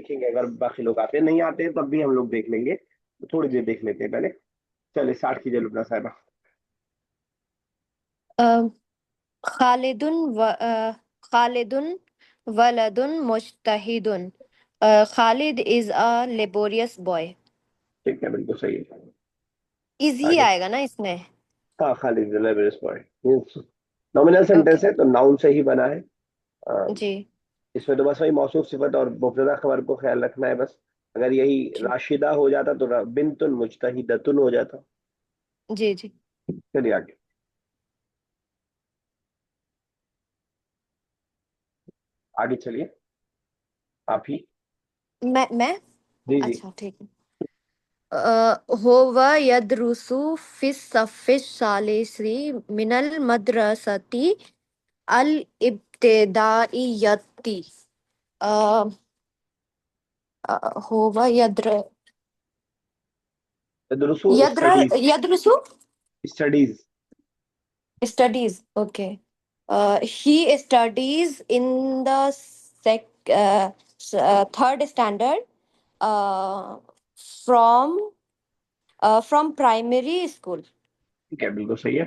देखेंगे, अगर बाकी लोग आते नहीं आते तब भी हम लोग देख लेंगे, तो थोड़ी देर देख लेते हैं पहले। चलिए स्टार्ट कीजिए लुबना साहिबा। अ, खालिदुन खालिदुन वलदुन मुज्तहिदुन। Khalid is a laborious boy. ठीक है, बिल्कुल सही है। इज ही आगे। आएगा ना इसमें? हाँ, Khalid laborious boy nominal okay. Sentence है तो नाउन से ही बना है। अ, जी। इसमें तो बस वही मौसूफ सिफत और मुब्तदा खबर को ख्याल रखना है बस। अगर यही जी राशिदा हो जाता तो बिन्तुन मुजतहिदतुन हो जाता। जी जी। चलिए आगे। आगे चलिए, आप ही। मैं जी जी। अच्छा ठीक है। होवा यदरुसु फिस सफ़िश सालिसी मिनल मदरसती अल इब्तिदाइयती। अ, होवा यद्र तदरुसु यद्र स्टडीज। यदरुसु studies. studies. Okay. He studies in the third standard uh, from from primary school. ठीक है, बिल्कुल सही है।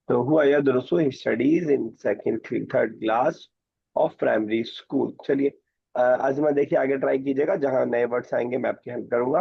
तो हुआ यदरुसु studies in second third class of primary school. चलिए आजमा देखिए, आगे ट्राई कीजिएगा, जहां नए वर्ड्स आएंगे मैं आपकी हेल्प करूंगा।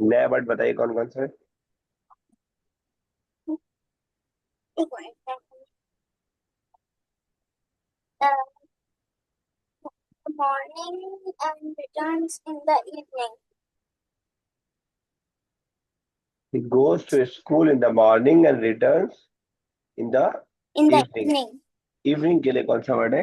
नया वर्ड बताइए कौन कौन सा है। Morning and returns in the evening. He goes to school in the morning and returns in the In the evening। evening. Evening के लिए कौन सा वर्ड है?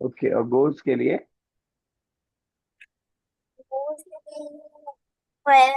ओके, और गोज के लिए? Where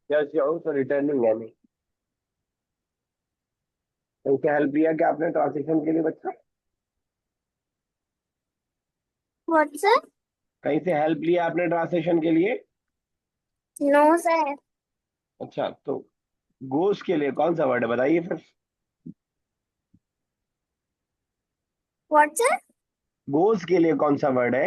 तो रिटर्निंग है नहीं। तो क्या हेल्प लिया क्या आपने ट्रांसलेशन के लिए बच्चा? What's it? कहीं से हेल्प लिया आपने ट्रांसलेशन के लिए? No sir. अच्छा, तो गोज के लिए कौन सा वर्ड है बताइए फिर। What's it? गोज के लिए कौन सा वर्ड है?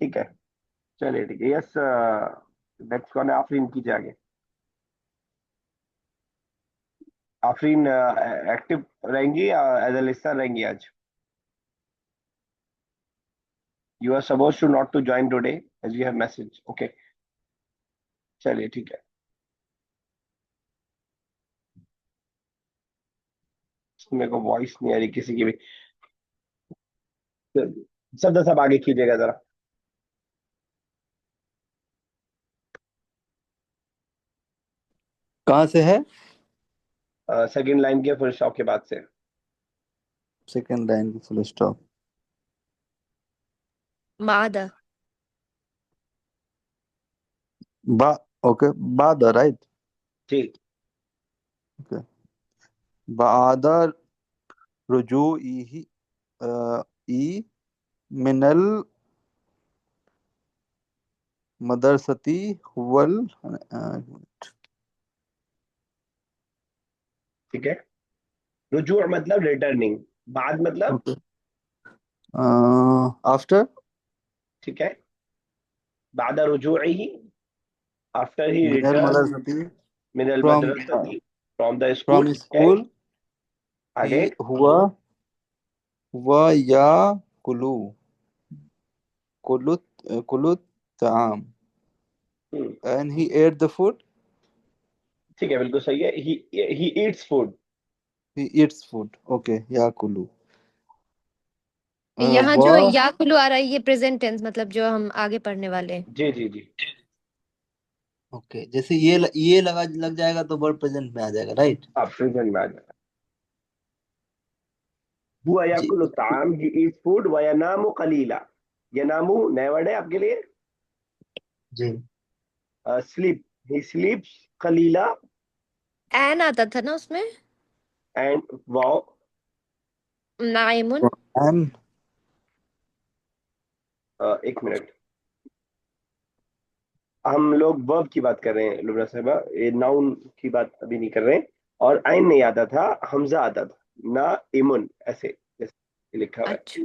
ठीक है, चलिए ठीक है। यस, नेक्स्ट कौन है? आफरीन कीजिए आगे। आफरीन एक्टिव रहेंगी या एज ए लिस्टर रहेंगी आज? You are suppose to not to join today as you have message. Okay, चलिए ठीक है। मेरे को वॉइस नहीं आ रही किसी की भी। सब आगे कीजिएगा जरा। कहाँ से है? सेकंड लाइन के फुल स्टॉप के बाद से। सेकंड लाइन की फुल स्टॉप। मादा। बा ओके, बाद राइट। जी। ओके, बाद रुजूई ई मिनल मदरसती हुवल। ठीक है, रुजू मतलब रिटर्निंग, बाद मतलब? Okay, after. ठीक है, बाद रुजू ही, आफ्टर ही मिनल रिटर्न, मदरसती मिनल फ्रॉम मदरसती, फ्रॉम द स्कूल। फ्रॉम ठीक है, स्कूल। ही आगे। हुआ हुआ या कुलू कुलु कुलु ताम hmm, and he ate the food. ठीक है, बिल्कुल सही है। He eats food. He eats food. Okay, या कुलू। यहाँ जो वह याकुलु आ रहा है ये प्रेजेंट टेंस, मतलब जो हम आगे पढ़ने वाले हैं। जी जी जी। ओके, जैसे ये लगा लग जाएगा तो वर्ब प्रेजेंट में आ जाएगा, राइट? आप प्रेजेंट में आ जाए। हुआ जी याकुलु ताम, ही ईट्स फूड, व यनामु कलीला। यनामु नया वर्ड है आपके लिए। जी। स्लीप, ही स्लीप्स कलीला एन आता था ना उसमें। And wow. नाइमुन। एन। एक मिनट, हम लोग वर्ब की बात कर रहे हैं लुब्रा साहबा, ये नाउन की बात अभी नहीं कर रहे हैं। और आइन नहीं आता था, हमजा आता था। ना इमुन, ऐसे जैसे लिखा हुआ है, अच्छा।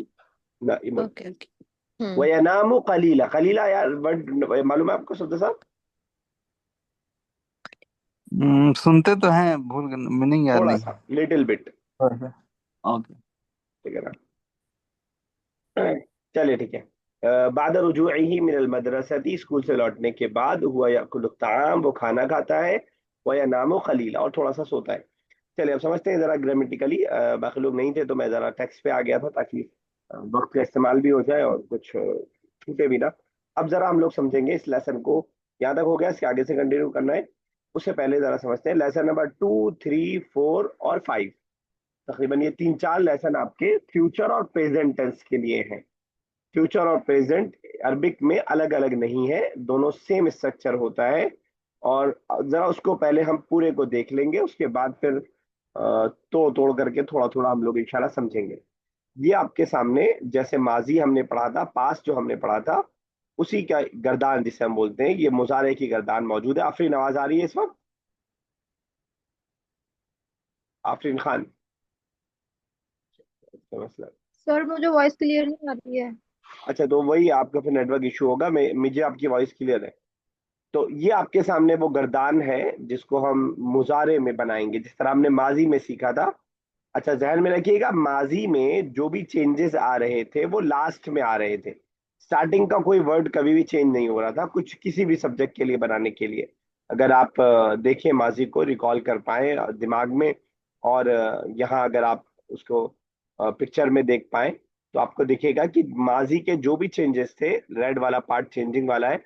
ना इमुन। Okay okay. वयनामु कलीला, कलीला यार वर्ड मालूम है आपको शब्द साहब? सुनते तो हैं, भूल गए, मीनिंग याद थोड़ा नहीं सा, लिटिल बिट। है। ओके। ठीक है ना? चलिए ठीक है। बाद रुजूइही मिनल मदरसती, स्कूल से लौटने के बाद, हुआ याकुलु ताम, वो खाना खाता है, व यनामु खलीला, और थोड़ा सा सोता है। चलिए अब समझते हैं जरा ग्रामेटिकली। बाकी लोग नहीं थे तो मैं जरा टेक्स्ट पे आ गया था ताकि वक्त का इस्तेमाल भी हो जाए और कुछ छूटे भी ना। अब जरा हम लोग समझेंगे इस लेसन को। यहाँ तक हो गया, इसके आगे से कंटिन्यू करना है। उससे पहले जरा समझते हैं लेसन नंबर 2, 3, 4 और 5। तकरीबन ये 3-4 लेसन आपके फ्यूचर और प्रेजेंट टेंस के लिए हैं। फ्यूचर और प्रेजेंट अरबिक में अलग अलग नहीं है, दोनों सेम स्ट्रक्चर होता है। और जरा उसको पहले हम पूरे को देख लेंगे, उसके बाद फिर तोड़ तोड़ करके थोड़ा थोड़ा हम लोग इंशाल्लाह समझेंगे। ये आपके सामने जैसे माजी हमने पढ़ा था, पास जो हमने पढ़ा था, उसी का गर्दान जिसे हम बोलते हैं, ये मुजारे की गर्दान मौजूद है। आफरीन आवाज आ रही है इस वक्त? आफरीन खान, अच्छा मसला। सर मुझे वॉइस क्लियर नहीं आ रही है। अच्छा तो वही आपका फिर नेटवर्क इशू होगा, मुझे आपकी वॉइस क्लियर है। तो ये आपके सामने वो गर्दान है जिसको हम मुजारे में बनाएंगे, जिस तरह हमने माजी में सीखा था। अच्छा जहन में रखिएगा, माजी में जो भी चेंजेस आ रहे थे वो लास्ट में आ रहे थे। स्टार्टिंग का कोई वर्ड कभी भी चेंज नहीं हो रहा था कुछ किसी भी सब्जेक्ट के लिए बनाने के लिए। अगर आप देखें माजी को, रिकॉल कर पाए दिमाग में, और यहाँ अगर आप उसको पिक्चर में देख पाए, तो आपको दिखेगा कि माजी के जो भी चेंजेस थे, रेड वाला पार्ट चेंजिंग वाला है,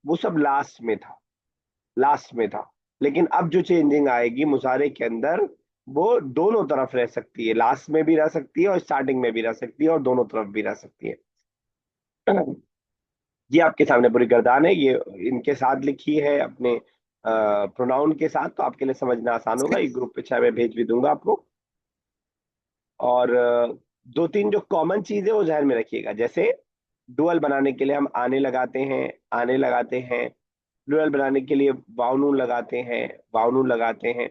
वो सब लास्ट में था, लास्ट में था। लेकिन अब जो चेंजिंग आएगी मुजारे के अंदर, वो दोनों तरफ रह सकती है, लास्ट में भी रह सकती है और स्टार्टिंग में भी रह सकती है और दोनों तरफ भी रह सकती है। ये आपके सामने पूरी गर्दान है, ये इनके साथ लिखी है अपने प्रोनाउन के साथ, तो आपके लिए समझना आसान होगा। ये ग्रुप पे चाहे मैं भेज भी दूंगा आपको। और दो तीन जो कॉमन चीज है वो ध्यान में रखिएगा। जैसे डुअल बनाने के लिए हम आने लगाते हैं, आने लगाते हैं। प्लूरल बनाने के लिए वाउनून लगाते हैं, वाउनून लगाते हैं।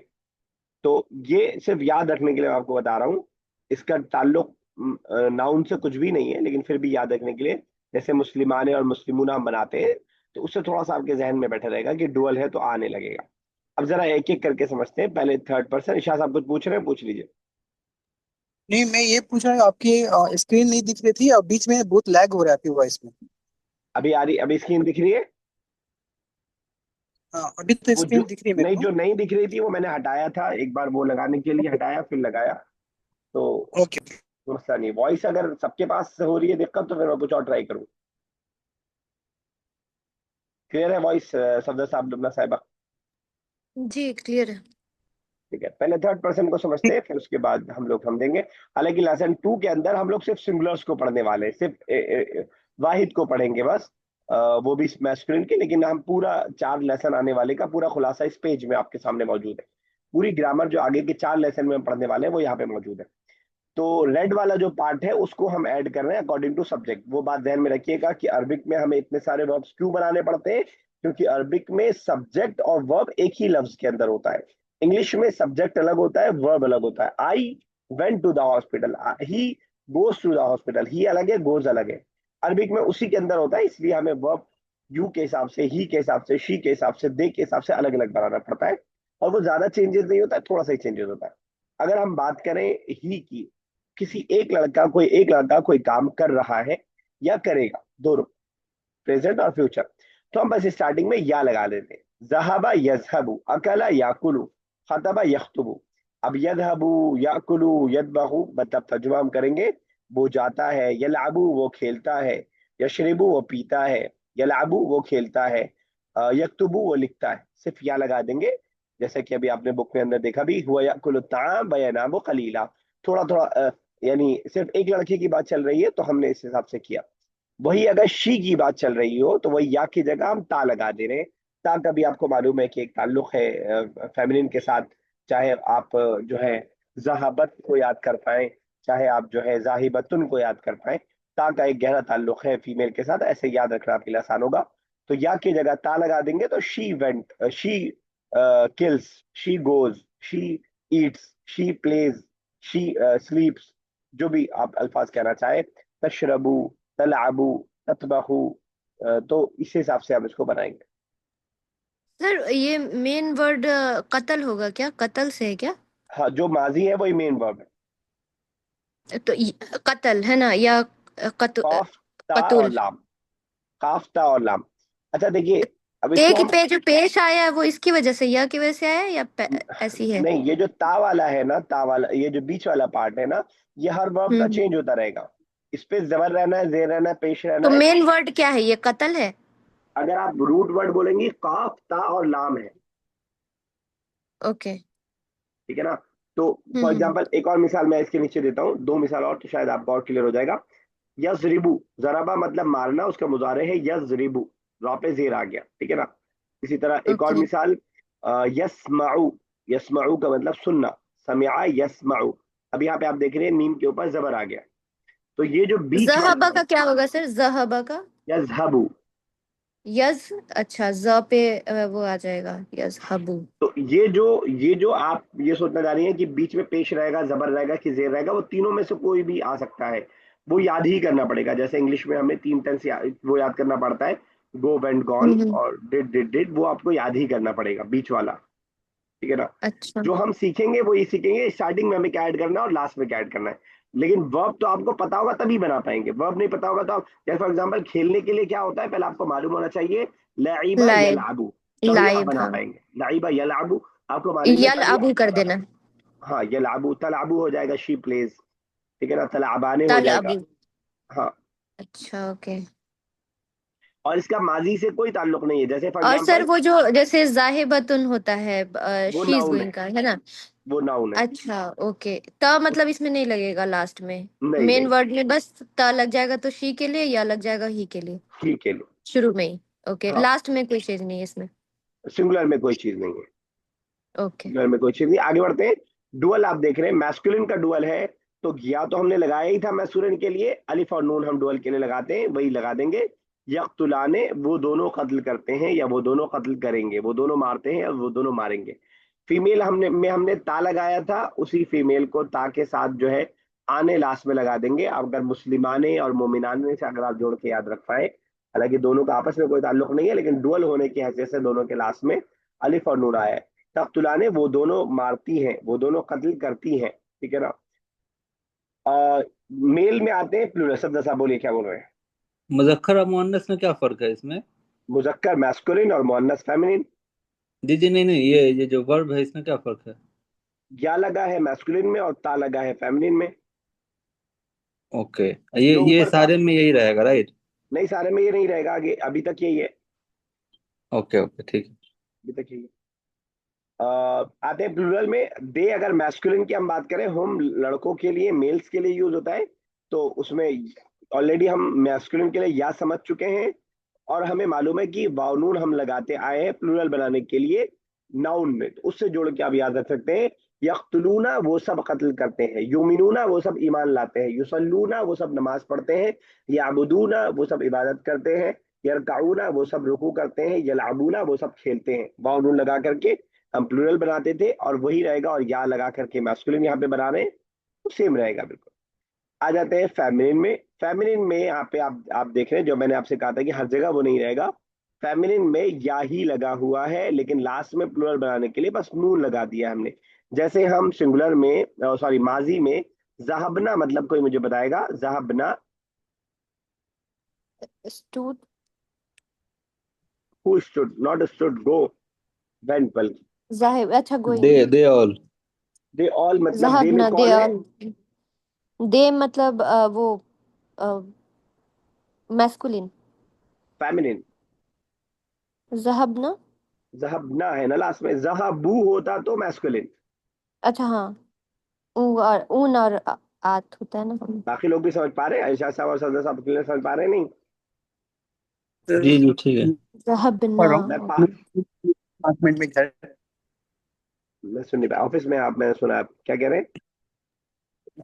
तो ये सिर्फ याद रखने के लिए मैं आपको बता रहा हूँ। इसका ताल्लुक नाउन से कुछ भी नहीं है, लेकिन फिर भी याद रखने के लिए। जैसे मुस्लिमाने और मुस्लिमूना हम बनाते हैं, तो उससे थोड़ा सा आपके जहन में बैठा रहेगा कि डुअल है तो आने लगेगा। अब जरा एक एक करके समझते हैं। पहले थर्ड पर्सन, इशा साहब कुछ पूछ रहे हैं, पूछ लीजिए। नहीं, मैं ये पूछ रहा हूँ, आपकी स्क्रीन नहीं दिख रही थी और बीच में बहुत लैग हो रहा है आपकी वॉइस में। अभी आ रही, अभी स्क्रीन दिख रही है? हाँ, अभी तो वो जो स्क्रीन दिख रही है मेरे नहीं, को। जो नहीं दिख रही थी वो मैंने हटाया था एक बार, वो लगाने के लिए ओके हटाया फिर लगाया। तो ओके। मसला नहीं। वॉइस अगर सबके पास हो रही है दिक्कत, तो फिर मैं कुछ और ट्राई करूँ। क्लियर है वॉइस सफदर साहब, लुबना साहिबा? जी क्लियर है। ठीक है, पहले थर्ड पर्सन को समझते हैं, फिर उसके बाद हम लोग समझेंगे। हालांकि लेसन 2 के अंदर हम लोग सिर्फ सिंगुलर्स को पढ़ने वाले हैं, सिर्फ वाहिद को पढ़ेंगे बस, वो भी मैस्कुलिन के। लेकिन हम पूरा 4 लेसन आने वाले का पूरा खुलासा इस पेज में आपके सामने मौजूद है। पूरी ग्रामर जो आगे के 4 लेसन में हम पढ़ने वाले हैं वो यहाँ पे मौजूद है। तो रेड वाला जो पार्ट है उसको हम ऐड कर रहे हैं अकॉर्डिंग टू सब्जेक्ट। वो बात ध्यान में रखिएगा कि अरबिक में हमें इतने सारे वर्ब्स क्यों बनाने पड़ते हैं, क्योंकि अरबिक में सब्जेक्ट और वर्ब एक ही लफ्ज के अंदर होता है। इंग्लिश में सब्जेक्ट अलग होता है, वर्ब अलग होता है। I went to the hospital, he goes to the hospital, he अलग है, गोज अलग है। अरबिक में उसी के अंदर होता है, इसलिए हमें वर्ब यू के हिसाब से, ही के हिसाब से, शी के हिसाब से, दे के हिसाब से अलग अलग बनाना पड़ता है। और वो ज्यादा चेंजेस नहीं होता है, थोड़ा सा ही चेंजेस होता है। अगर हम बात करें ही की, किसी एक लड़का कोई काम कर रहा है या करेगा, दोनों प्रेजेंट और फ्यूचर, तो हम बस स्टार्टिंग में या लगा देते हैं। जहाबा यजहबू, अकला याकुलू, खतबा यख्तुबू। अब यजहबू, याकुलू, यदबहू, मतलब तर्जुमा हम करेंगे। वो जाता है, यलाबू वो खेलता है, यशरिबू वो पीता है, यलाबू वो खेलता है, यक्तुबू वो लिखता है। सिर्फ या लगा देंगे। जैसे कि अभी आपने बुक में अंदर देखा भी, हुआ याकुलु ताम व यनामु कलीला। थोड़ा थोड़ा यानी सिर्फ एक लड़के की बात चल रही है तो हमने इस हिसाब से किया। वही अगर शी की बात चल रही हो तो वही या की जगह हम ता लगा दे रहे हैं, ता का भी आपको मालूम है कि एक ताल्लुक है फेमिनिन के साथ, चाहे आप जो है जहाबत को याद कर पाए, चाहे आप जो है जाहिबतुन को याद कर पाए, ता का एक गहरा ताल्लुक है फीमेल के साथ, ऐसे याद रखना आपके लिए आसान होगा। तो या की जगह ता लगा देंगे तो she went, she kills, she goes, she Yeats, she plays, she स्लीप्स, जो भी आप अल्फाज कहना चाहे, तशरबू, तलअबू, ततबहू, तो इस हिसाब से हम इसको बनाएंगे। सर ये मेन वर्ड कत्ल होगा क्या? कत्ल से है क्या? हाँ, जो माजी है वही मेन वर्ब है। तो कत्ल है ना, या कॉफ, ता और कतुल? लाम, काफ ता और लाम। अच्छा देखिए, अब ते इसको की हम, पे जो पेश आया है वो इसकी वजह से, या की वजह से आया है, या ऐसी है? नहीं, ये जो ता वाला है ना, ता वाला, ये जो बीच वाला पार्ट है ना, ये हर वर्ब का हम्म। चेंज होता रहेगा। इस पे जबर रहना है, जेर रहना है, पेश रहना तो है। मेन वर्ड क्या है? ये कत्ल है? अगर आप रूट वर्ड बोलेंगे, काफ ता और लाम है, ओके। ठीक है ना। तो फॉर हम्म। एग्जाम्पल एक और मिसाल मैं इसके नीचे देता हूँ, दो मिसाल और, तो शायद आपको और क्लियर हो जाएगा। यजरिबू, जराबा मतलब मारना, उसका मुजारे है यजरिबू, रॉ पे जेर आ गया, ठीक है ना। इसी तरह एक और ओके। मिसाल, यस्माउ, यस्माउ का मतलब सुनना, समिआ यस्माउ। अब यहाँ पे आप देख रहे हैं नीम के ऊपर जबर आ गया, तो ये जो बीच जहबा वाला का क्या होगा सर? जहबा का यजहबू, यज, अच्छा ज पे वो आ जाएगा, यजहबू। तो ये जो आप ये सोचना जा रही हैं कि बीच में पेश रहेगा, जबर रहेगा कि जेर रहेगा, वो तीनों में से कोई भी आ सकता है, वो याद ही करना पड़ेगा। जैसे इंग्लिश में हमें तीन टेंस वो याद करना पड़ता है, गो वेंट गॉन हम्म। और डिड, वो आपको याद ही करना पड़ेगा, बीच वाला, ठीक है ना। अच्छा। जो हम सीखेंगे वो ये सीखेंगे स्टार्टिंग में हमें क्या ऐड करना है और लास्ट में क्या ऐड करना है। लेकिन वर्ब तो आपको पता होगा तभी बना पाएंगे, वर्ब नहीं पता होगा तो आप, जैसे फॉर एग्जांपल खेलने के लिए क्या होता है, पहले आपको मालूम होना चाहिए लाइबा लाइब। यलअबू, तभी आप लाइब, बना हाँ। पाएंगे लाइबा यलअबू, आपको मालूम है यल तभी अबू कर देना। हाँ, यलअबू, तलअबू हो जाएगा शी प्लेज, ठीक है ना, तलअबाने हो तल जाएगा। अबू। हाँ, अच्छा, ओके। और इसका माजी से कोई ताल्लुक नहीं है, जैसे फॉर और सर एग्जांपल वो जो जैसे जाहिबतुन होता है, वो शी इज नाउन है, गोइंग का है ना? वो नाउन है। अच्छा, ओके। त मतलब इसमें नहीं लगेगा लास्ट में? नहीं मेन नहीं, वर्ड में बस त लग जाएगा तो शी के लिए, या लग जाएगा ही के लिए? ठीक है लो। शुरू में ही? ओके, हाँ, लास्ट में कोई चीज नहीं है इसमें? सिंगुलर में कोई चीज नहीं है, ओके। घर में कोई चीज नहीं। आगे बढ़ते हैं। डुअल आप देख रहे हैं, मैस्कुलिन का डुअल है, तो या तो हमने लगाया ही था मैस्कुलिन के लिए, अलिफ और नून हम डुअल के लिए लगाते हैं, वही लगा देंगे। यक्तुलाने, वो दोनों कत्ल करते हैं या वो दोनों कत्ल करेंगे, वो दोनों मारते हैं और वो दोनों मारेंगे। फीमेल हमने ता लगाया था, उसी फीमेल को ता के साथ जो है आने लास्ट में लगा देंगे। अगर मुस्लिमाने और मोमिनाने से अगर आप जोड़ के याद रख पाए, हालांकि दोनों का आपस में कोई ताल्लुक नहीं है, लेकिन डुअल होने की हैसियत से दोनों के लास्ट में अलिफ और नून आया है। तख्तुलाने, वो दोनों मारती हैं, वो दोनों कत्ल करती हैं, ठीक है ना। मेल में आते हैं प्लूरल, सब दसा बोलिए क्या बोल रहे हैं। मुजक्कर और मुअन्नस में क्या फर्क है इसमें? मुजक्कर मैस्कुलिन और मुअन्नस फेमिनिन। जी जी, नहीं नहीं, ये जो वर्ब है इसमें क्या फर्क है? या लगा है मैस्कुलिन में और ता लगा है फेमिनिन में। ओके, ये जो ये ऊपर का, सारे में यही रहेगा, राइट? नहीं सारे में ये नहीं रहेगा, आगे अभी तक यही है, ओके ओके, ठीक है। अभी तक यही है। आते हैं प्लूरल में। दे, अगर मैस्कुलिन की हम बात करें, हम लड़कों के लिए, मेल्स के लिए यूज होता है, तो उसमें ऑलरेडी हम मैस्कुलिन के लिए या समझ चुके हैं, और हमें मालूम है कि वाउनून हम लगाते आए हैं प्लूरल बनाने के लिए नाउन में, तो उससे जोड़ के आप याद रख सकते हैं। यख्तुलूना, वो सब कत्ल करते हैं, युमिनूना, वो सब ईमान लाते हैं, युसल्लूना, वो सब नमाज पढ़ते हैं, याबुदूना, वो सब इबादत करते हैं, यरकाऊना, वो सब रुकू करते हैं, यलाबूना, वो सब खेलते हैं। वाउनून लगा करके हम प्लूरल बनाते थे, और वही रहेगा, और या लगा करके मैस्कुलिन यहाँ पे बना रहे हैं, तो सेम रहेगा बिल्कुल। आ जाते हैं फेमिनिन में। फेमिनिन में यहाँ पे आप देख रहे हैं, जो मैंने आपसे कहा था कि हर जगह वो नहीं रहेगा। फेमिनिन में या ही लगा हुआ है, लेकिन लास्ट में प्लूरल बनाने के लिए बस नून लगा दिया हमने। जैसे हम सिंगुलर में, सॉरी माजी में, जहबना मतलब कोई मुझे बताएगा, जहबना, stood. Who stood, not stood go, went, बल्कि जाहिब, अच्छा they going. They all. They all, मतलब दे में जहबना, दे कौन है, ऑल। दे मतलब वो मैस्कुलिन। फेमिनिन। जहबना। जहबना है ना लास्ट में, जहबू होता तो मैस्कुलिन। अच्छा, हाँ। और ऊन और आत होता है ना। बाकी लोग भी समझ पा रहे हैं, ऐशा साहब और सदर साहब क्लियर समझ पा रहे हैं नहीं। जी जी ठीक है। पढ़ ज़हबना। रहा हूँ मैं अपने 5 मिनट में घर। मैं सुन नहीं पाया, ऑफिस में आप, मैंने सुना आप क्या कह रहे हैं।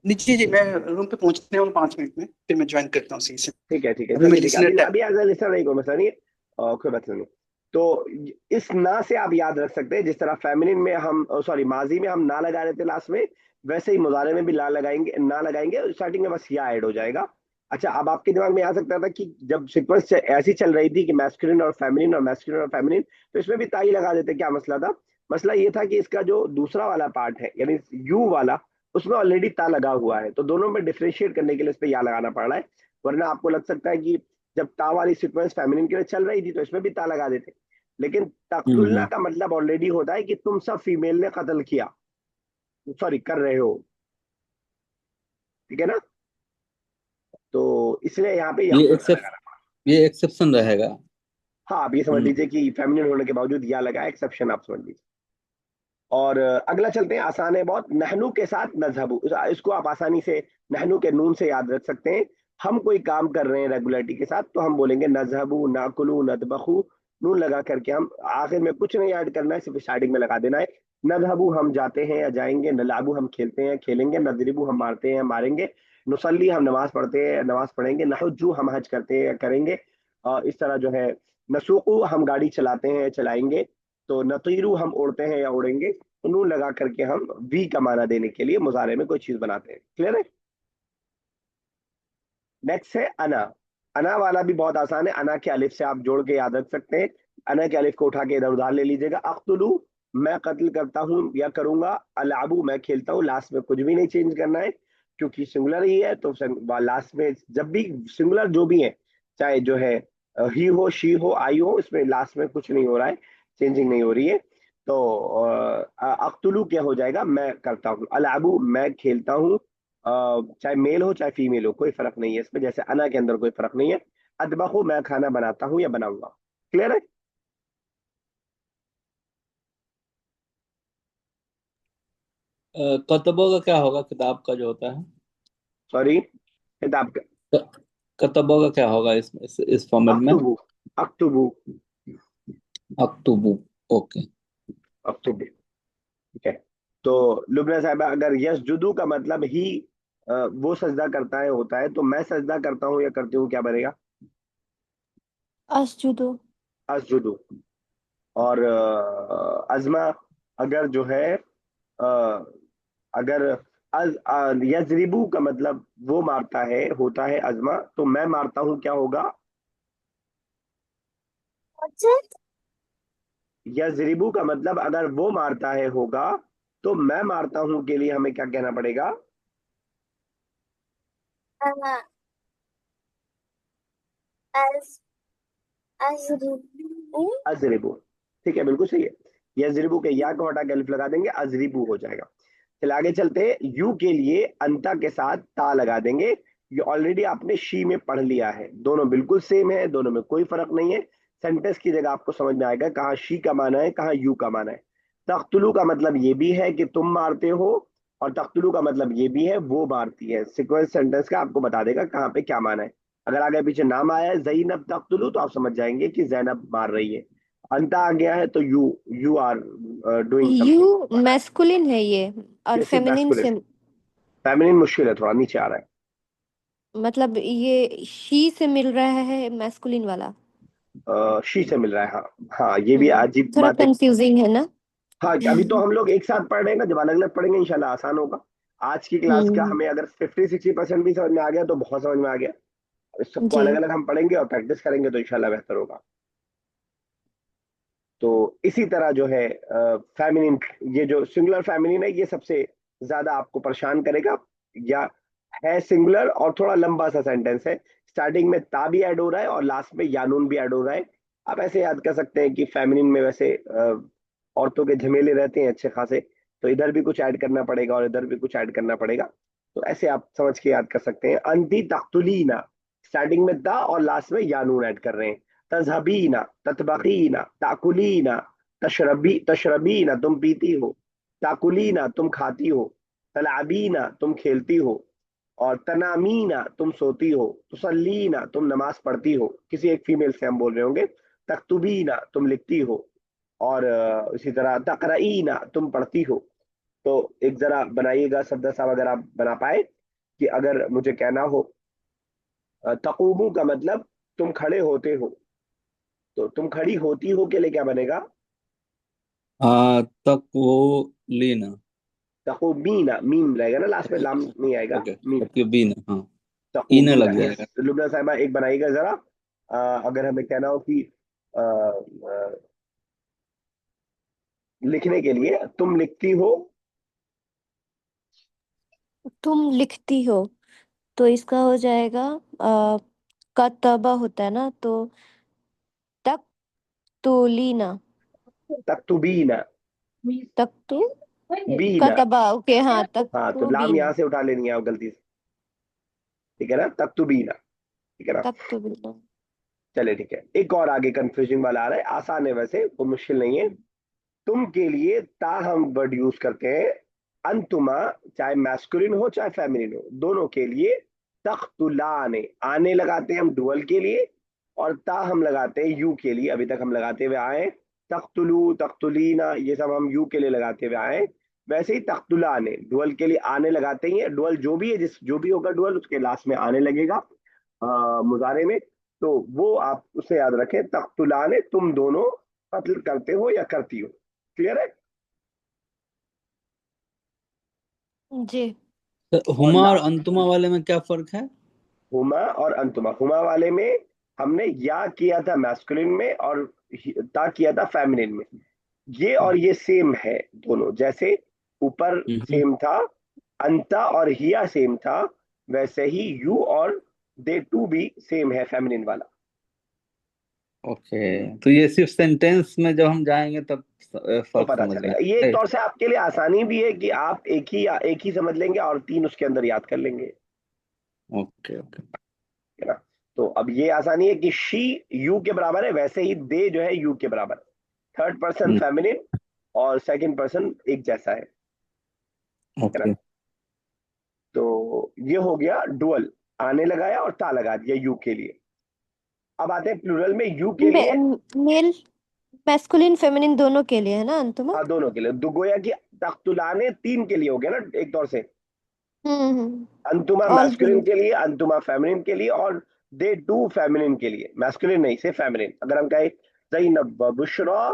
जी जी, मैं रूम पे पहुंचने वाला 5 मिनट में, फिर मैं ज्वाइन करता हूँ सही से। ठीक है ठीक है, अभी मैं चलिए ठीक है, लिसनर अभी टैग। अभी एज ए लिसनर नहीं, कोई मसला नहीं है, और कोई मसला नहीं। तो इस ना से आप याद रख सकते हैं, जिस तरह फेमिनिन में हम, सॉरी माजी में हम ना लगा रहे थे लास्ट में, वैसे ही मुजारे में भी ला लगाएंगे, ना लगाएंगे, स्टार्टिंग में बस या ऐड हो जाएगा। अच्छा, अब आपके दिमाग में आ सकता था कि जब सीक्वेंस ऐसी चल रही थी कि मैस्कुलिन और फेमिनिन और मैस्कुलिन और फेमिनिन, तो इसमें भी ताई लगा देते, क्या मसला था। मसला ये था कि इसका जो दूसरा वाला पार्ट है, यानी यू वाला, उसमें ऑलरेडी ता लगा हुआ है, तो दोनों में डिफ्रेंशिएट करने के लिए इस पे या लगाना पड़ रहा है। वरना आपको लग सकता है कि जब ता वाली सीक्वेंस फेमिनिन के लिए चल रही थी तो इसमें भी ता लगा देते, लेकिन तख्तुलना हम्म। का मतलब ऑलरेडी होता है कि तुम सब फीमेल ने कत्ल किया, सॉरी कर रहे हो, ठीक है ना। तो इसलिए यहाँ पे ये या एक्सेप्ट लगाना। ये एक्सेप्शन रहेगा। हाँ, आप ये समझ हम्म। लीजिए कि फेमिनिन होने के बावजूद या लगा, एक्सेप्शन आप समझ लीजिए। और अगला चलते हैं, आसान है बहुत, नहनु के साथ नजहबु, इसको आप आसानी से नहनु के नून से याद रख सकते हैं। हम कोई काम कर रहे हैं रेगुलरिटी के साथ, तो हम बोलेंगे नजहबु, नाकुलु, नतबखु, नून लगा करके, हम आखिर में कुछ नहीं ऐड करना है, सिर्फ स्टार्टिंग में लगा देना है। नजहबु हम जाते हैं या जाएंगे, नलाबु हम खेलते हैं खेलेंगे, नजरिबु हम मारते हैं मारेंगे, नुसल्ली हम नमाज पढ़ते हैं नमाज पढ़ेंगे, नहुज्जु हम हज करते हैं या करेंगे। इस तरह जो है, नसूकु हम गाड़ी चलाते हैं चलाएंगे, तो नतीरू हम उड़ते हैं या उड़ेंगे। तो नून लगा करके हम वी का माना देने के लिए मुजारे में कोई चीज बनाते हैं, क्लियर है। नेक्स्ट है अना। अना वाला भी बहुत आसान है, अना के अलिफ से आप जोड़ के याद रख सकते हैं। अना के अलिफ को उठा के इधर उधार ले लीजिएगा। अख्तुलू मैं कत्ल करता हूँ या करूंगा, अलाबू मैं खेलता हूँ, लास्ट में कुछ भी नहीं चेंज करना है, क्योंकि सिंगुलर ही है, तो लास्ट में जब भी सिंगुलर जो भी है, चाहे जो है ही हो, शी हो, आई हो, इसमें लास्ट में कुछ नहीं हो रहा है, चेंजिंग नहीं हो रही है। तो अख्तुलू क्या हो जाएगा, मैं करता हूँ, अलाबू मैं खेलता हूँ, चाहे मेल हो चाहे फीमेल हो, कोई फर्क नहीं है इसमें, जैसे अना के अंदर कोई फर्क नहीं है। अदबहु मैं खाना बनाता हूँ या बनाऊंगा, क्लियर है। कतबों का क्या होगा, किताब का जो होता है। सॉरी, किताब का। कतबों का क्या होगा इस फॉर्मेट में। अक्तुबु, अक्तुबु, अक्टूबू। ओके। अक्तुबु, ठीक है। तो लुबना साहबा, अगर यस जुदू का मतलब ही वो सजदा करता है होता है, तो मैं सजदा करता हूँ या करती हूँ, क्या बनेगा। अस्जुदु। असजुदू। और अजमा, अगर जो है अगर यजरिबू का मतलब वो मारता है होता है अजमा, तो मैं मारता हूँ क्या होगा। What's it? यजरिबू का मतलब अगर वो मारता है होगा, तो मैं मारता हूँ के लिए हमें क्या कहना पड़ेगा। Uh, as Azribu. अजरिबू, ठीक है, बिल्कुल सही है। यजरिबू के या को हटा के अलिफ लगा देंगे, अजरिबू हो जाएगा। चल आगे चलते हैं, यू के लिए अंता के साथ ता लगा देंगे। ये ऑलरेडी आपने शी में पढ़ लिया है, दोनों बिल्कुल सेम है, दोनों में कोई फर्क नहीं है। सेंटेंस की जगह आपको समझ में आएगा कहाँ शी का माना है कहाँ यू का माना है। तख्तुलू का मतलब ये भी है कि तुम मारते हो, और तख्तुलू का मतलब ये भी है वो मारती है। सिक्वेंस सेंटेंस का आपको बता देगा कहाँ पे क्या माना है। अगर आगे पीछे नाम आया है जैनब तख्तुलू, तो आप समझ जाएंगे कि जैनब मार रही है। अंता आ गया है तो you are doing something. You masculine है ये, और ये सिर्फ फेमिनिन मैस्कुलिन, से, फेमिनिन मुश्किल है थोड़ा, नीचे आ रहा है। मतलब ये शी से मिल रहा है मैस्कुलिन वाला। शी से मिल रहा है, हाँ। हाँ, ये भी अजीब थोड़ा बात है। कंफ्यूजिंग है ना। हाँ, अभी तो हम लोग एक साथ पढ़ रहे हैं ना, जब अलग अलग पढ़ेंगे इंशाल्लाह आसान होगा। आज की क्लास का हम्म। हमें अगर 50-60% भी समझ में आ गया तो बहुत समझ में आ गया। इस सबको जी। अलग अलग हम पढ़ेंगे और प्रैक्टिस करेंगे तो इंशाल्लाह बेहतर होगा। तो इसी तरह जो है फेमिनिन, ये जो सिंगुलर फेमिनिन है, ये सबसे ज्यादा आपको परेशान करेगा। या है सिंगुलर और थोड़ा लंबा सा सेंटेंस है, स्टार्टिंग में ता भी ऐड हो रहा है और लास्ट में यानून भी ऐड हो रहा है। आप ऐसे याद कर सकते हैं कि फेमिनिन में वैसे औरतों के झमेले रहते हैं अच्छे खासे, तो इधर भी कुछ ऐड करना पड़ेगा और इधर भी कुछ ऐड करना पड़ेगा। तो ऐसे आप समझ के याद कर सकते हैं। अंती तख्तुलीना, स्टार्टिंग में ता और लास्ट में यानून ऐड कर रहे हैं। तजहबीना, ततबकीना, ताकुलीना, तशरबीना तुम पीती हो, ताकुलीना तुम खाती हो, तलाबीना तुम खेलती हो, और तनामीना तुम सोती हो, तुसल्लीना तुम नमाज पढ़ती हो, किसी एक फीमेल से हम बोल रहे होंगे। तक्तुबीना तुम लिखती हो, और इसी तरह तकरईना तुम पढ़ती हो। तो एक जरा बनाइएगा शब्द साहब, अगर आप बना पाए, कि अगर मुझे कहना हो तकूमू का मतलब तुम खड़े होते हो, तो तुम खड़ी होती हो के लिए क्या बनेगा? तक वो लेना। तकूमीना, मीम रहेगा ना लास्ट में, ओके लाम नहीं आएगा, ओके, मीम। तक बीना, हाँ। ईना तकूमीना, लग यस। जाएगा। लुबना साहिबा एक बनाइएगा जरा। अगर हमें कहना हो कि लिखने के लिए तुम लिखती हो, तुम लिखती हो, तो इसका हो जाएगा कतबा होता है ना, तो तक तुलीना। तक्तुबीना, तक तो बीना। कतबा, ओके, हाँ, तक हाँ, तो तो लाम बीना। यहाँ से उठा लेनी है आप गलती से, ठीक है ना, तक्तुबीना, ठीक है ना। तक तो बीना। चले ठीक है, एक और आगे कंफ्यूजिंग वाला आ रहा है, आसान है वैसे, वो मुश्किल नहीं है। तुम के लिए ता हम वर्ड यूज करते हैं, अंतुमा चाहे मैस्कुलिन हो चाहे फेमिनिन हो, दोनों के लिए तख्तुलाने, आने लगाते हैं हम डुअल के लिए, और ता हम लगाते हैं यू के लिए, अभी तक हम लगाते हुए आए। तख्तुलू, तख्तुलीना, ये सब हम यू के लिए लगाते हुए आए। वैसे ही तख्तुलाने डुअल के लिए आने लगाते ही हैं, डुअल जो भी है, जिस जो भी होगा डुअल उसके लास्ट में आने लगेगा मुजारे में। तो वो आप उसे याद रखें, तख्तुलाने तुम दोनों कत्ल करते हो या करती हो। क्लियर है? जी। तो और हुमा और अंतुमा वाले में क्या फर्क है? हुमा और अंतुमा, हुमा वाले में हमने या किया था मैस्कुलिन में, और ता किया था फेमिनिन में। ये और ये सेम है दोनों, जैसे ऊपर हम्म। सेम था, अंता और हिया सेम था, वैसे ही यू और दे टू भी सेम है फेमिनिन वाला। ओके, तो ये सिर्फ सेंटेंस में जब हम जाएंगे तब तो फर्क पता समझ में चलेगा, ये एक आएगा, तौर से आपके लिए आसानी भी है कि आप एक ही समझ लेंगे और तीन उसके अंदर याद कर लेंगे, ओके ओके। है ना। तो अब ये आसानी है कि शी यू के बराबर है, वैसे ही दे जो है यू के बराबर है। थर्ड पर्सन हम्म, फेमिनिन और सेकंड पर्सन एक जैसा है ना। ओके। तो ये हो गया डुअल, आने लगाया और ता लगा दिया यू के लिए। अब आते हैं प्लूरल में यू के लिए। मेल मैस्कुलिन फेमिनिन दोनों के लिए है ना अंतुमा? हाँ, दोनों के लिए, दुगोया की तख्तुलाने तीन के लिए हो गया ना एक तौर से, हम्म। अंतुमा ऑल के मैस्कुलिन लिए। के लिए, अंतुमा फेमिनिन के लिए, और दे टू फेमिनिन के लिए, मैस्कुलिन नहीं सिर्फ फेमिनिन। अगर हम कहें ज़ैनब व बुशरा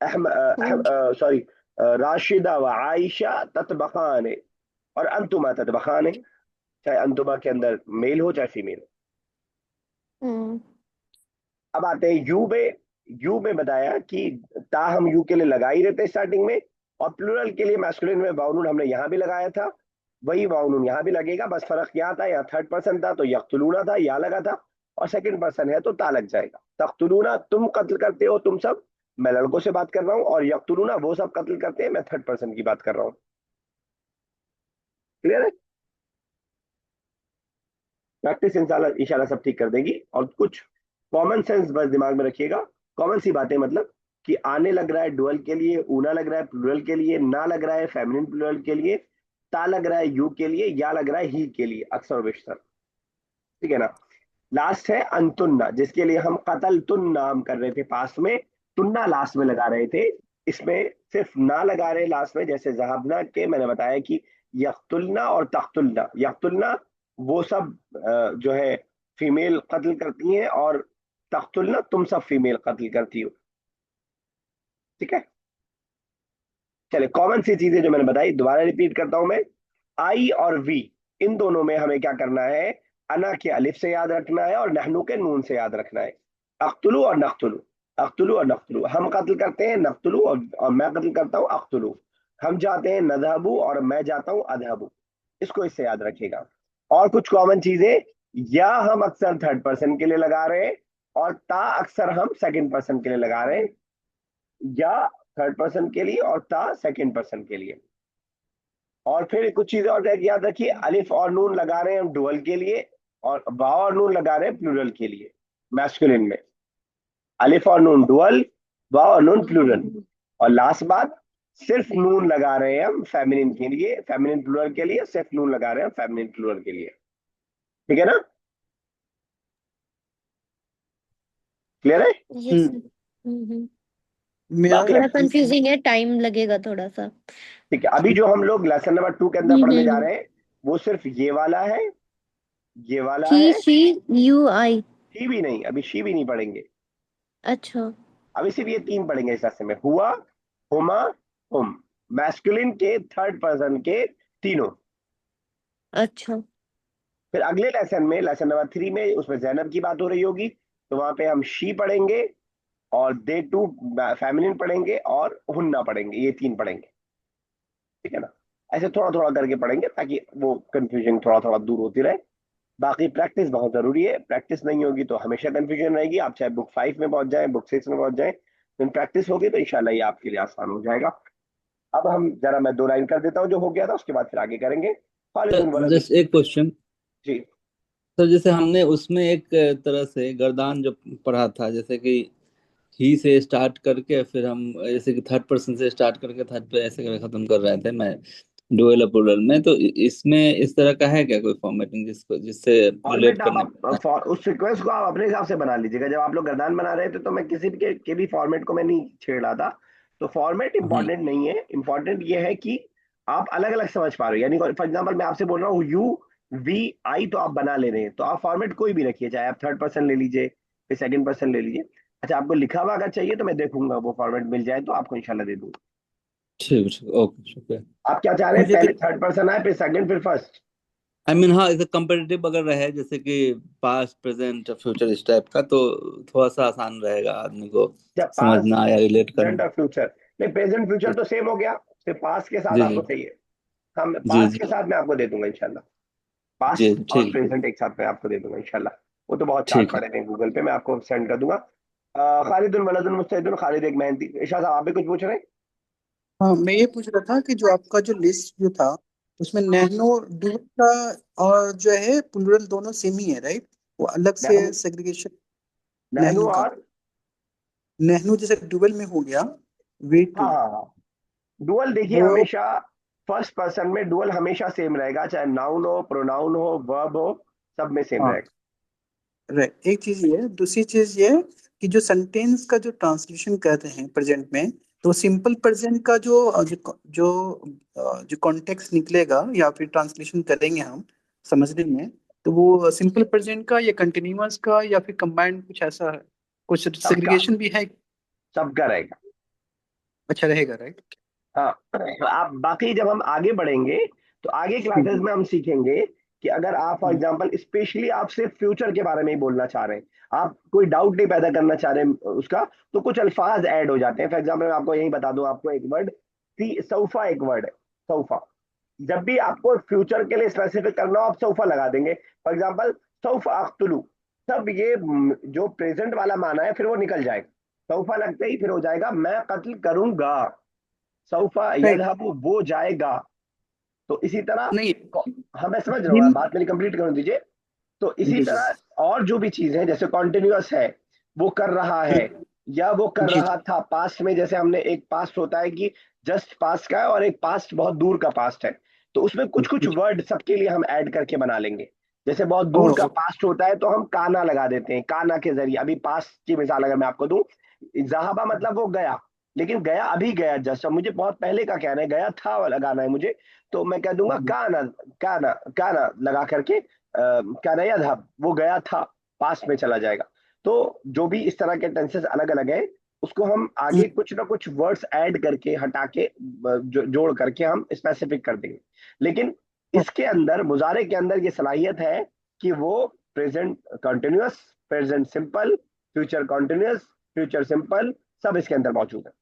हम्म। सॉरी, राशिदा व आयशा ततबखान, और अंतुमा ततबखान, चाहे अंतुमा के अंदर मेल हो चाहे फीमेल। हम्म। अब आते हैं यू में। यू में बताया कि ता हम यू के लिए लगा ही रहते स्टार्टिंग में, और प्लूरल के लिए मैस्कुलिन में वाउनून हमने यहां भी लगाया था, वही वाउनून यहां भी लगेगा, बस फर्क यहाँ था, यहाँ थर्ड पर्सन था तो यक्तुलूना था, या लगा था, और सेकंड पर्सन है तो ता लग जाएगा। तख्तुलूना तुम कत्ल करते हो तुम सब, मैं लड़कों से बात कर रहा हूँ, और यक्तुलूना वो सब कत्ल करते हैं, मैं थर्ड पर्सन की बात कर रहा हूँ। क्लियर है? प्रैक्टिस इंशाल्लाह इंशाल्लाह सब ठीक कर देगी। और कुछ कॉमन सेंस बस दिमाग में रखिएगा, कॉमन सी बातें, मतलब कि आने लग रहा है डुअल के लिए, ऊना लग रहा है प्लूरल के लिए, ना लग रहा है फेमिनिन प्लूरल के लिए, ता लग रहा है यू के लिए, या लग रहा है ही के लिए अक्सर और बेशतर, ठीक है ना। लास्ट है अंतुन्ना, जिसके लिए हम कतल तुन नाम कर रहे थे पास में, तुन्ना लास्ट में लगा रहे थे, इसमें सिर्फ ना लगा रहे लास्ट में। जैसे जहाबना के मैंने बताया कि यख्तुलना और तख्तुलना, यख्तुलना वो सब जो है फीमेल कत्ल करती हैं, और तख्तुलना तुम सब फीमेल कत्ल करती हो, ठीक है। चले, कॉमन सी चीजें जो मैंने बताई दोबारा रिपीट करता हूं मैं। आई और वी, इन दोनों में हमें क्या करना है, अना के अलिफ से याद रखना है, और नहनु के नून से याद रखना है। अख्तुलू और नख्तुलू, अख्तुलू और नख्तुलू, हम कत्ल करते हैं नख्तुलू, और मैं कत्ल करता हूँ अख्तुलू। हम जाते हैं नदहबू और मैं जाता हूँ अदहबू, इसको इससे याद रखिएगा। और कुछ कॉमन चीजें, या हम अक्सर थर्ड पर्सन के लिए लगा रहे हैं, और ता अक्सर हम सेकंड पर्सन के लिए लगा रहे हैं, या थर्ड पर्सन के लिए और ता सेकंड पर्सन के लिए। और फिर कुछ चीजें और याद रखिए, अलिफ और नून लगा रहे हैं हम डुअल के लिए, और वाव और नून लगा रहे हैं प्लूरल के लिए मैस्कुलिन में। अलिफ और नून डुअल, वाव और नून प्लूरल। और लास्ट बात, सिर्फ नून लगा रहे हैं हम फेमिनिन के लिए, फेमिनिन प्लूरल के लिए सिर्फ नून लगा रहे हैं फेमिनिन प्लूरल के लिए। ठीक है ना, क्लियर है? यस हम्म सर। हम्म। मेरा बाकी थोड़ा कंफ्यूजिंग है, टाइम लगेगा थोड़ा सा। ठीक है, अभी जो हम लोग लेसन नंबर 2 के अंदर पढ़ने जा रहे हैं वो सिर्फ ये वाला है, ये वाला ही है। She you I. शी भी नहीं, अभी शी भी नहीं पढ़ेंगे, अच्छा। अभी सिर्फ ये 3 पढ़ेंगे इस रास्ते में, हुआ, हुमा, हुम, मैस्कुलिन के थर्ड पर्सन के तीनों। अच्छा। फिर अगले लेसन में, लेसन नंबर 3 में, उसमें जैनब की बात हो रही होगी, तो वहां पे हम शी पढ़ेंगे और दे टू फेमिनिन पढ़ेंगे और हुन्ना पढ़ेंगे, ये 3 पढ़ेंगे। ठीक है ना, ऐसे थोड़ा थोड़ा करके पढ़ेंगे ताकि वो कंफ्यूजन थोड़ा थोड़ा दूर होती रहे। बाकी प्रैक्टिस बहुत जरूरी है, प्रैक्टिस नहीं होगी तो हमेशा कंफ्यूजन रहेगी, आप चाहे बुक 5 में पहुंच जाए, बुक 6 में पहुंच जाए, लेकिन प्रैक्टिस होगी तो इंशाल्लाह ये आपके लिए आसान हो जाएगा। अब हम जरा, मैं 2 लाइन कर देता हूँ जो हो गया था, उसके बाद फिर आगे करेंगे। खालिदुन सर वलद। जस्ट एक क्वेश्चन। जी। सर जैसे हमने उसमें एक तरह से गर्दान जो पढ़ा था, जैसे कि ही से स्टार्ट करके फिर हम जैसे कि थर्ड पर्सन से स्टार्ट करके थर्ड पे ऐसे करके खत्म कर रहे थे, मैं डुअल प्लूरल में, तो इसमें इस तरह का है क्या कोई फॉर्मेटिंग जिसको जिससे रिलेट फॉर्मेट करने आप, में? उस सीक्वेंस को आप अपने हिसाब से बना लीजिएगा। जब आप लोग गर्दान बना रहे थे तो मैं किसी के भी फॉर्मेट को मैं नहीं छेड़ रहा था, तो फॉर्मेट हम्म। इंपॉर्टेंट नहीं है, इंपॉर्टेंट ये है कि आप अलग अलग समझ पा रहे हो। यानी फॉर एग्जाम्पल मैं आपसे बोल रहा हूँ यू वी आई, तो आप बना ले रहे हैं, तो आप फॉर्मेट कोई भी रखिए, चाहे आप थर्ड पर्सन ले लीजिए, फिर सेकंड पर्सन ले लीजिए। अच्छा, आपको लिखा हुआ अगर चाहिए तो मैं देखूंगा, वो फॉर्मेट मिल जाए तो आपको इंशाल्लाह दे दूंगा। ठीक ठीक, ओके शुक्रिया। आप क्या चाह रहे हैं, मुझे तो पहले थर्ड पर्सन आए फिर सेकंड फिर फर्स्ट? आई मीन हाँ, इसे कंपेटिटिव अगर रहे जैसे कि पास्ट प्रेजेंट फ्यूचर इस टाइप का, तो थोड़ा सा आसान रहेगा आदमी को जब पास, समझना या रिलेट प्रेजेंट करना। और फ्यूचर, नहीं प्रेजेंट फ्यूचर तो सेम हो गया, सिर्फ पास्ट के साथ जी जी आपको चाहिए। हम जी पास्ट के जी साथ मैं आपको दे दूंगा इंशाल्लाह, जी, पास्ट और ठीक प्रेजेंट एक साथ मैं आपको दे दूंगा इंशाल्लाह। वो तो बहुत चार्ट ठीक है। पड़े हैं गूगल पे, मैं आपको सेंड कर दूंगा। खालिदुल वलदुल मुस्तैदुल, खालिद एक मेहनती। इरशाद साहब आप भी कुछ पूछ रहे हैं? हाँ, मैं ये पूछ रहा था कि जो आपका जो लिस्ट जो था उसमें नैनो डुअल का और जो है प्लूरल दोनों सेम ही है, राइट? वो अलग से नहनु, सेग्रीगेशन नहनु नैनो का, और, नैनो जैसे डुअल में हो गया, वे हाँ टू हाँ हाँ, डुअल देखिए वो, हमेशा फर्स्ट पर्सन में डुअल हमेशा सेम रहेगा, चाहे नाउन हो, प्रोनाउन हो, वर्ब हो, सब में सेम हाँ रहेगा। राइट। एक चीज ये है, दूसरी चीज ये है कि जो सेंटेंस का जो ट्रांसलेशन कर रहे हैं प्रेजेंट में, तो सिंपल प्रेजेंट का जो कॉन्टेक्स्ट निकलेगा या फिर ट्रांसलेशन करेंगे हम समझने में, तो वो सिंपल प्रेजेंट का या कंटिन्यूअस का या फिर कंबाइंड कुछ ऐसा है, कुछ सबका, सेग्रीगेशन भी है? सबका रहेगा। अच्छा रहेगा, राइट? हाँ, तो आप बाकी जब हम आगे बढ़ेंगे तो आगे क्लासेस हम्म में हम सीखेंगे कि अगर आप फॉर हम्म एग्जांपल स्पेशली आप सिर्फ फ्यूचर के बारे में ही बोलना चाह रहे हैं, आप कोई डाउट नहीं पैदा करना चाह रहे हैं उसका, तो कुछ अल्फाज ऐड हो जाते हैं। फॉर एग्जांपल मैं आपको यही बता दूं, आपको एक वर्ड, सौफा एक वर्ड है, सौफा। जब भी आपको फ्यूचर के लिए स्पेसिफिक करना हो आप सौफा लगा देंगे। फॉर एग्जांपल सौफा अख्तुलू, तब ये जो प्रेजेंट वाला माना है फिर वो निकल जाएगा, सौफा लगते ही फिर हो जाएगा मैं कत्ल करूंगा, सौफा राइट। यज़हबु वो जाएगा। तो इसी तरह, नहीं, हाँ मैं समझ रहा हूँ, जिन, बात मेरी कंप्लीट करने दीजिए। तो इसी जी जी तरह और जो भी चीज है, जैसे कॉन्टिन्यूअस है, वो कर रहा है, या वो कर जी रहा था पास्ट में, जैसे हमने एक पास्ट होता है कि जस्ट पास्ट का है और एक पास्ट बहुत दूर का पास्ट है, तो उसमें कुछ कुछ जी। वर्ड सबके लिए हम ऐड करके बना लेंगे। जैसे बहुत ओ दूर का पास्ट होता है तो हम काना लगा देते हैं, काना के जरिए। अभी पास्ट की मिसाल अगर मैं आपको दूं, जहाबा मतलब वो गया, लेकिन गया अभी गया जस्ट, अब मुझे बहुत पहले का कहना है, गया था लगाना है मुझे, तो मैं कह दूंगा काना, काना काना लगा करके, काना यज़हब वो गया था, पास्ट में चला जाएगा। तो जो भी इस तरह के टेंसेस अलग अलग है, उसको हम आगे कुछ ना कुछ वर्ड्स ऐड करके हटा के जोड़ करके हम स्पेसिफिक कर देंगे। लेकिन इसके अंदर, मुजारे के अंदर ये सलाहियत है कि वो present continuous, present simple, future continuous, future simple, सब इसके अंदर मौजूद है।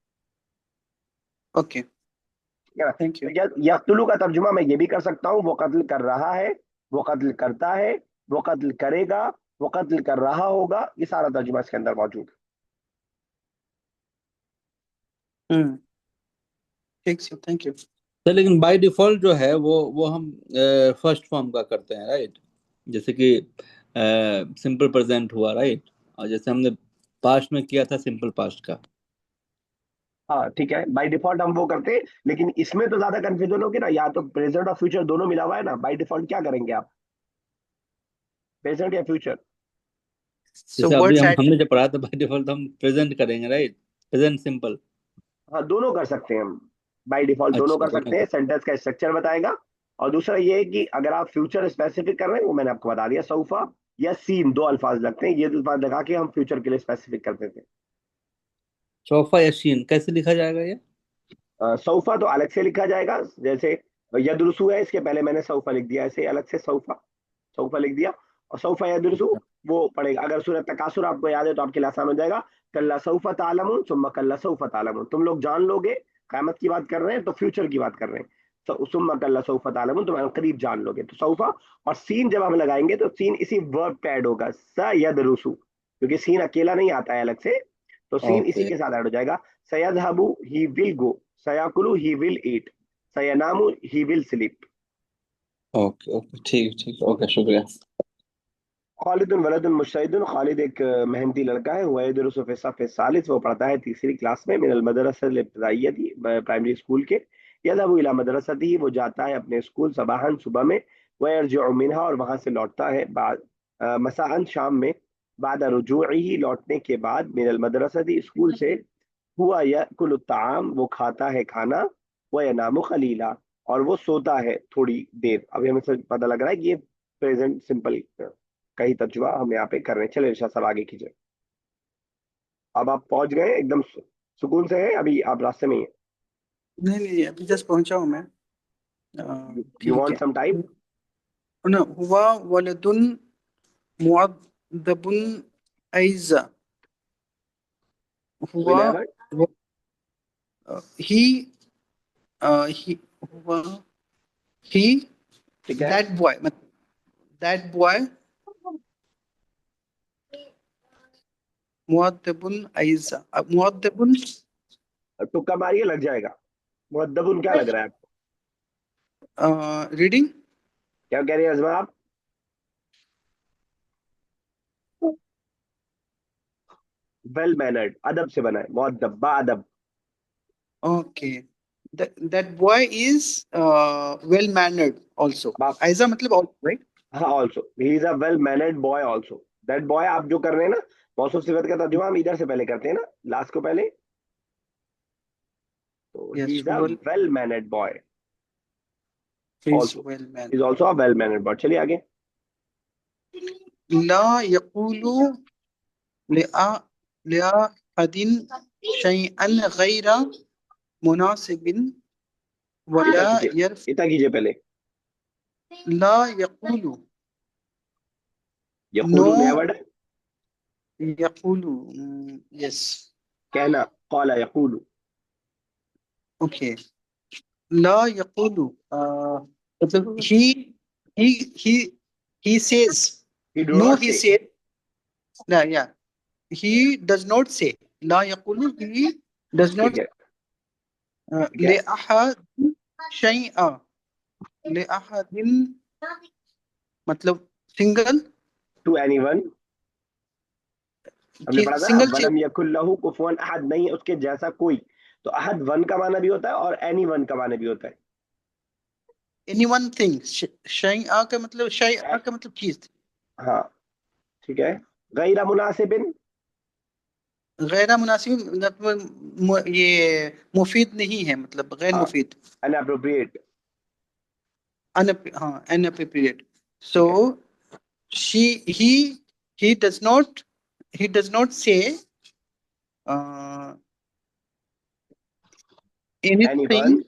ओके, ठीक है ना? Thank you. तो यक़्तुलु का तर्जुमा मैं ये भी कर सकता हूँ, वो कत्ल कर रहा है, वो कत्ल करता है, वो कत्ल करेगा, वो कत्ल कर रहा होगा, ये सारा तर्जुमा इसके अंदर मौजूद है। हम्म ठीक है, थैंक यू। सर लेकिन बाय डिफॉल्ट जो है वो हम फर्स्ट फॉर्म का करते हैं, राइट? जैसे कि सिंपल प्रेजेंट हुआ, राइट? और जैसे हमने पास्ट में किया था सिंपल पास्ट का। हाँ ठीक है, बाय डिफॉल्ट हम वो करते हैं, लेकिन इसमें तो ज्यादा कंफ्यूजन होगी ना, या तो प्रेजेंट और फ्यूचर दोनों मिला हुआ है ना, बाय डिफॉल्ट क्या करेंगे आप, प्रेजेंट या फ्यूचर? So जैसे अभी words add हमने जब पढ़ा था बाय डिफॉल्ट हम प्रेजेंट करेंगे, राइट? Present simple. हाँ दोनों कर सकते हैं हम, बाय डिफॉल्ट दोनों अच्छा कर सकते हैं, सेंटेंस का स्ट्रक्चर बताएगा। और दूसरा ये है कि अगर आप फ्यूचर स्पेसिफिक कर रहे हैं, वो मैंने आपको बता दिया, सौफा या सीन, दो अल्फाज लगते हैं, ये दो अल्फाज लगा के हम फ्यूचर के लिए स्पेसिफिक करते थे। चौफा या शीन कैसे लिखा जाएगा ये? सौफा तो अलग से लिखा जाएगा, जैसे यदरुसु है, इसके पहले मैंने सौफा लिख दिया, ऐसे अलग से सौफा, सौफा लिख दिया। और सौफा यदरुसु वो पढ़ेगा, अगर सूरत तकासुर आपको याद है तो आपके लिए आसान हो जाएगा। कल्ला सौफा तालमुन सुम्मा कल्ला सौफा तालमुन, तुम लोग जान लोगे, क़यामत की बात कर रहे हैं तो फ्यूचर की बात कर रहे हैं, तो सुम्मा कल्ला सौफा तालमुन, तुम करीब जान लोगे, तो सौफा। और सीन जब हम लगाएंगे तो सीन इसी वर्ब पे ऐड होगा, स यदरुसु, क्योंकि सीन अकेला नहीं आता है अलग से, तो सीन इसी ओके के साथ ऐड हो जाएगा। सयज़हबु ही विल गो, सयाकुलु ही विल ईट, सयनामु he will sleep. Okay okay, ठीक ठीक, ओके, शुक्रिया। खालिद वलदुन मुजतहिदुन, खालिद एक मेहनती लड़का है, वह यदरुसु फी सफ़ सालिस, वो पढ़ता है तीसरी क्लास में, मिनल मदरसा इब्तिदाइयती, प्राइमरी स्कूल के। यज़हबु इला मदरसती, वो जाता है अपने स्कूल, सबाहन सुबह में, व यरजिउ मिनहा, और वहां से लौटता है, बाद मसाअन शाम में, बाद रुजूइही, लौटने के बाद, मिनल मदरसती, स्कूल से, हुआ याकुलु ताम, वो खाता है खाना, व यनामु खलीला, और वो सोता है थोड़ी देर। अभी हमें से पता लग रहा है कि ये प्रेजेंट सिंपल का ही तर्जुमा हम यहाँ पे कर रहे हैं। चलिए इरशाद साहब आगे कीजिए। अब आप पहुंच गए एकदम सुकून से हैं, अभी आप रास्ते में ही हैं? नहीं नहीं, अभी जस्ट पहुंचा हूँ मैं। यू ठीक वांट है सम टाइम? ना। हुआ वलदुन मुअद्दबुन ऐज़ा। हुआ 11 ही ही हुआ ही ठीक है, दैट बॉय, दैट बॉय मुअद्दबुन ऐज़ा। अब मुअद्दबुन तुक्का मारिए लग जाएगा। मुअद्दबुन क्या लग रहा है आपको? रीडिंग। क्या कह रही है अजमा आप? वेल मैनर्ड, अदब से बना है, मुअद्दब बाअदब। Okay, that boy is well mannered also. अब आप, ऐसा मतलब also, right? हाँ also he is a well mannered boy also. That boy आप जो कर रहे हैं ना, मौसूफ सिफत का तर्जुमा हम इधर से पहले करते हैं ना, लास्ट को पहले, तो ही Yes, is a well, well mannered boy is also, well mannered. Is also a well mannered boy. चलिए आगे। ला यक़ूलु लिअहदिन शैअन गैर मुनासिबिन वला यर्फ। इतना कीजिए पहले। ला यक़ूलु, यकूलू नया no वर्ड है, यक़ूलु, yes, कहना, कौला यकूलू। okay. ला यक़ूलु मतलब he says, he do no, not he से, said, yeah, he does not say. ला यक़ूलु, he does not ठीक है ठीक है, लिअहद शैअ, लिअहदिन मतलब सिंगल, टू एनीवन, हमने पढ़ा था ना, सिंगल चीज। वलम यकुल लहू कुफुवन अहद, नहीं है उसके जैसा कोई, तो अहद वन का माना भी होता है और एनी वन का माना भी होता है। एनी वन थिंग, शैअ का मतलब, शैअ का मतलब चीज, हाँ ठीक है। गैर मुनासिबिन, गैर मुनासिब मतलब ये मुफीद नहीं है, मतलब गैर हाँ मुफीद, अनअप्रोप्रिएट, हाँ अनअप्रोप्रिएट। सो ठीक है। she he does not, he does not say uh, anyone, anything,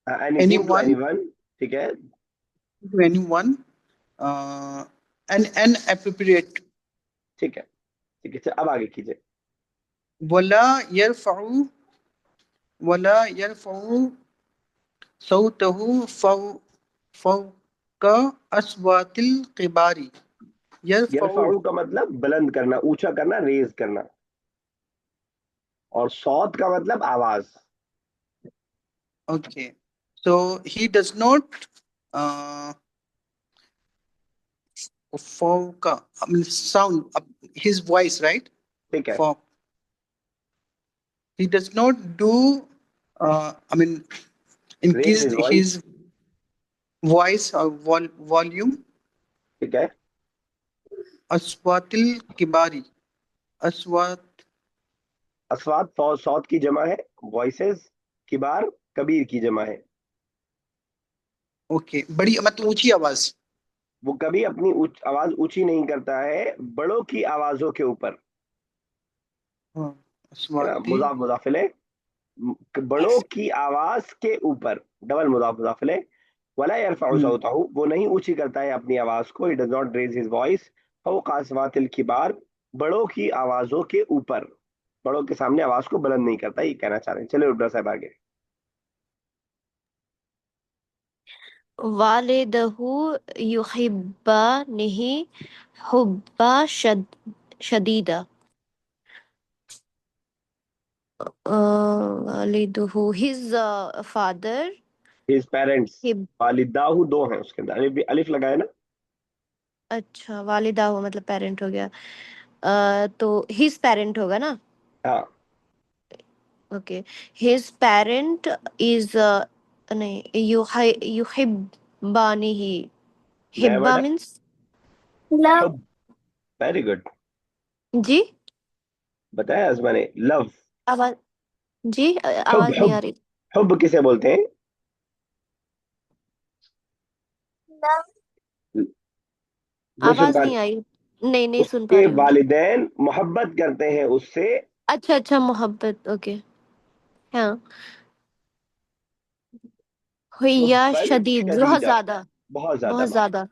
anything to anyone, anyone, ठीक है to anyone and appropriate. ठीक है ठीक है। अब आगे कीजिए। वला यरफउ, वला यरफउ सौतहु फौका अस्वातिल किबारी। यरफउ, यरफाऊ का मतलब बुलंद करना, ऊंचा करना, रेज करना, और सौत का मतलब आवाज। okay, so he does not uh, fauka, I mean sound his voice, right? ठीक है For he does not do I mean, raise increased his voice, his voice or volume. ठीक है। अस्वातिल किबारी, अस्वात, अस्वात सौत की जमा है, वॉइसेस किबार कबीर की जमा है। ओके, बड़ी मतलब ऊंची आवाज। वो कभी अपनी आवाज ऊंची नहीं करता है बड़ों की आवाजों के ऊपर, हाँ, है ना, अस्वातिल, मुजाफ मुजाफिले, बड़ों की आवाज के ऊपर, डबल मुजाफ मुजाफिले। वला यरफउ सौतहु, वो नहीं ऊंची करता है अपनी आवाज को, it does not raise his voice फौक अस्वातिल किबार, बड़ों की आवाजों के ऊपर, बड़ों के सामने आवाज को बुलंद नहीं करता, ये कहना चाह रहे हैं। चलिए रुद्रा साहब आगे। वालिदहु युहिब्बानिही हुब्बा शदीदा। वालिदहु हिज फादर हिज पेरेंट्स, हिब, वालिदाहु दो हैं उसके अंदर, अलिफ अलिफ लगाए ना। अच्छा वालिदाहु मतलब पेरेंट हो गया। तो हिज पेरेंट होगा ना। हाँ, ओके, हिज पेरेंट इज नहीं, युहिब्बानिही। नया वर्ड हिब्बा है, मीन्स Love. हब। वेरी गुड, जी, बताया अजमा ने, लव। आवाज, जी हब आवाज नहीं आ हब, रही। हब किसे बोलते हैं? Love. नहीं सुन आवाज पा नहीं रहे? आई, नहीं नहीं सुन पा उसके रही हूँ। वालिदैन मोहब्बत करते हैं उससे, अच्छा अच्छा, मोहब्बत, ओके। हाँ, हुय्या हुब्बन शदीद, बहुत शदीदा, ज्यादा, बहुत ज्यादा बहुत बात। ज्यादा।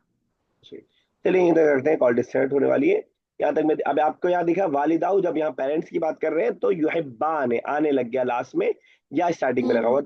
चलिए यहीं तक रखते हैं, कॉल डिस्कनेक्ट होने वाली है। यहाँ तक में अब आपको यहाँ दिखा वालिदाऊ, जब यहाँ पेरेंट्स की बात कर रहे हैं तो युहिब्बान आने लग गया लास्ट में, या स्टार्टिंग में लगा हुआ था।